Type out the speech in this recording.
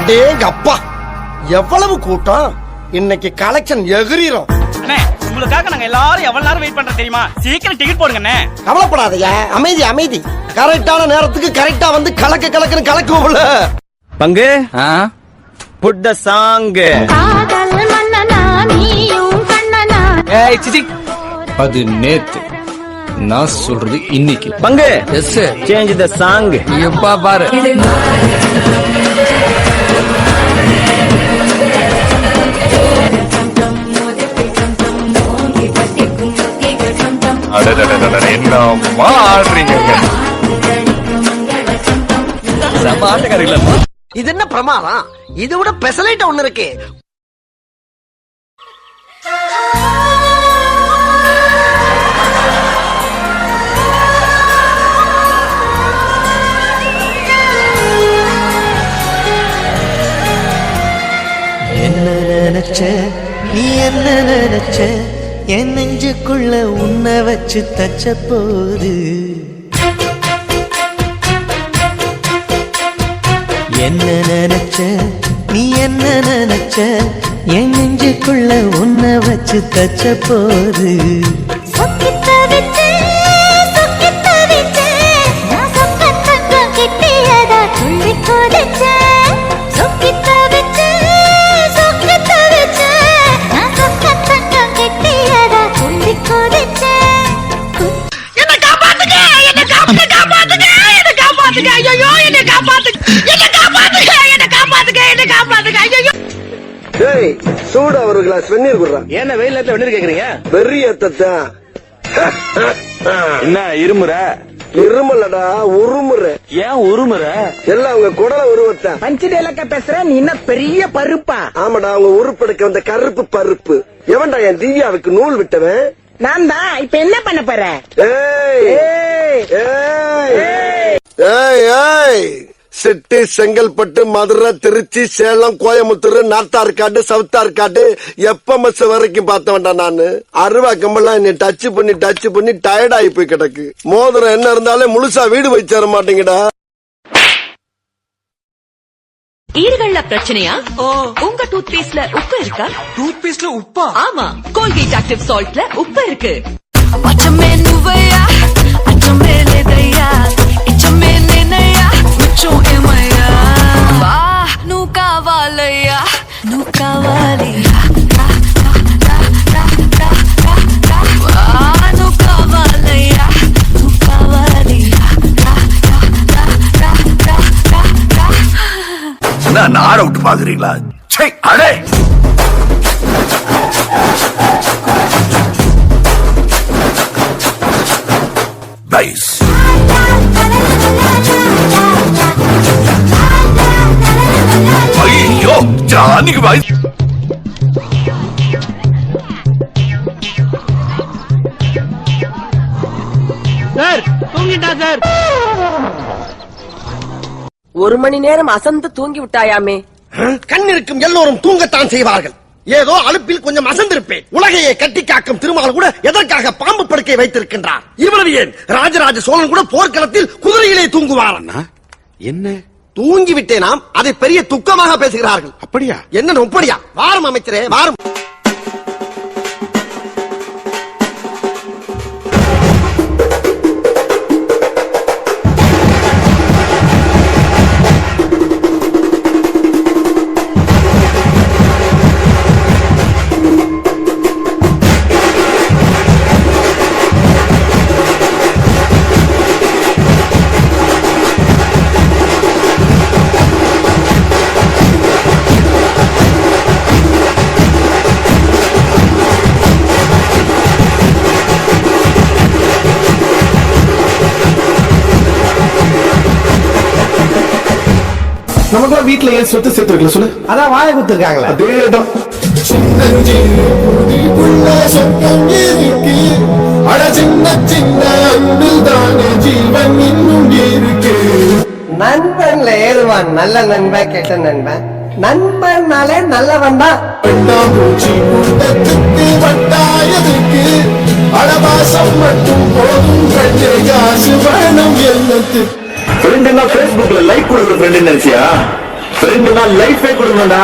அடேங்கப்பா எவ்வளவு கூட்டம் இன்னைக்கு கலெக்ஷன் எகிரிரும். உங்களுக்காக நாங்க எல்லாரும் எவ்வளவு நேரம் வெயிட் பண்றோம் தெரியுமா? சீக்கிரம் டிக்கெட் போடுங்க. கவலைப்படாதயா, அமைதி அமைதி. கரெக்டான நேரத்துக்கு கரெக்டா வந்து கலக்க கலக்குன்னு கலக்குவோம்ல. பங்கு புட் த சாங். ஏய் சிச்சி, அது நேத்து, நான் சொல்றது இன்னைக்கு. பங்கு எஸ் சேஞ்ச் த சாங். எப்பா பாரு. என்ன ஆடுறீங்க? இது என்ன பிரமாதம்? இது விட பெசலைட் ஒண்ணு இருக்கு. என்ன நினைச்ச நீ, என்ன நினைச்ச என் நெஞ்சுக்குள்ள உன்னை வச்சு தச்ச போது. என்ன நினைச்ச நீ, என்ன நினைச்ச என் நெஞ்சுக்குள்ள உன்னை வச்சு தச்ச போது. சூடு ஒரு கிளாஸ் வெந்நீர் குடுறான். என்ன வெயில் நேரத்துல வெந்நீர் கேக்குறீங்க? பெரிய ஏத்தத்தான். என்ன இருமுற? இருமலடா உருமுற. ஏன் உருமுற? எல்லாம் உங்க குடல உருவத்தான். பஞ்சிடேலக்க பேசுற நீ என்ன பெரிய பருப்பா? ஆமாடா, அவங்க உருப்பெடுக்க வந்த கருப்பு பருப்பு. எவன்டா என் திவ்யாவுக்கு நூல் விட்டவன்? நான் தான். இப்ப என்ன பண்ண போற? ஏய் ஏய் ஏய் ஏய், சிட்டி, செங்கல்பட்டு, மதுரை, திருச்சி, சேலம், கோயம்புத்தூர், நார்த்தார்காடு, சவுத்தார்காடு, எப்பமஸ் வரைக்கும் பார்த்தவன்டா நானு. அருவா கம்பெல்லாம் என்ன டச் பண்ணி டயர்ட் ஆகி போய் கிடக்கு. மோதிரம் என்ன இருந்தாலே முழுசா வீடு போய் சேர மாட்டேங்கடா. ஈறுகள்ல பிரச்சனையா? உங்க டூத் பேஸ்ட்ல உப்பு இருக்கா? டூத் பேஸ்ட்ல உப்பா? ஆமா, கோல்கேட் ஆக்டிவ் சால்ட்ல உப்பு இருக்கு. நாட விட்டு பாக்குறீங்களா? அடே பைஸ் ஐயோ ஜானிக்கு பாய். சார் தூங்கிட்டா சார். ஒரு மணி நேரம் அசந்து தூங்கி விட்டாயாமே. கண் இருக்கும் எல்லோரும் தூங்கத்தான் செய்வார்கள். ஏதோ அலுப்பில் கொஞ்சம் அசந்திருப்பேன். உலகையை கட்டி காக்கும் திருமால் கூட எதற்காக பாம்பு படுக்கை வைத்திருக்கின்றார்? இவ்வளவு ஏன், ராஜராஜ சோழன் கூட போர்க்களத்தில் குதிரையிலே தூங்குவார். என்ன தூங்கிவிட்டேனாம், அதை பெரிய துக்கமாக பேசுகிறார்கள். அப்படியா? என்ன அப்படியா? வாரம் அமைச்சரே வாரம். நமக்கு வீட்டுல ஏன் சொத்து சேர்த்து வைக்கல சொல்லு? அதான் வாய குத்துருக்காங்களா? அதேதான். நண்பன்ல ஏறுவான் நல்ல நண்பன் கெட்ட நண்பன். நண்பன்னாலே நல்லவன் தான். அடவாசம் மட்டும் போதும், காசு வேணும் எல்லாத்துக்கு. ஃப்ரெண்ட் எல்லாம் Facebookல லைக் கொடுக்குற ஃப்ரெண்ட் நினைச்சியா? 2 நாள் லைஃபே கொடுங்கடா.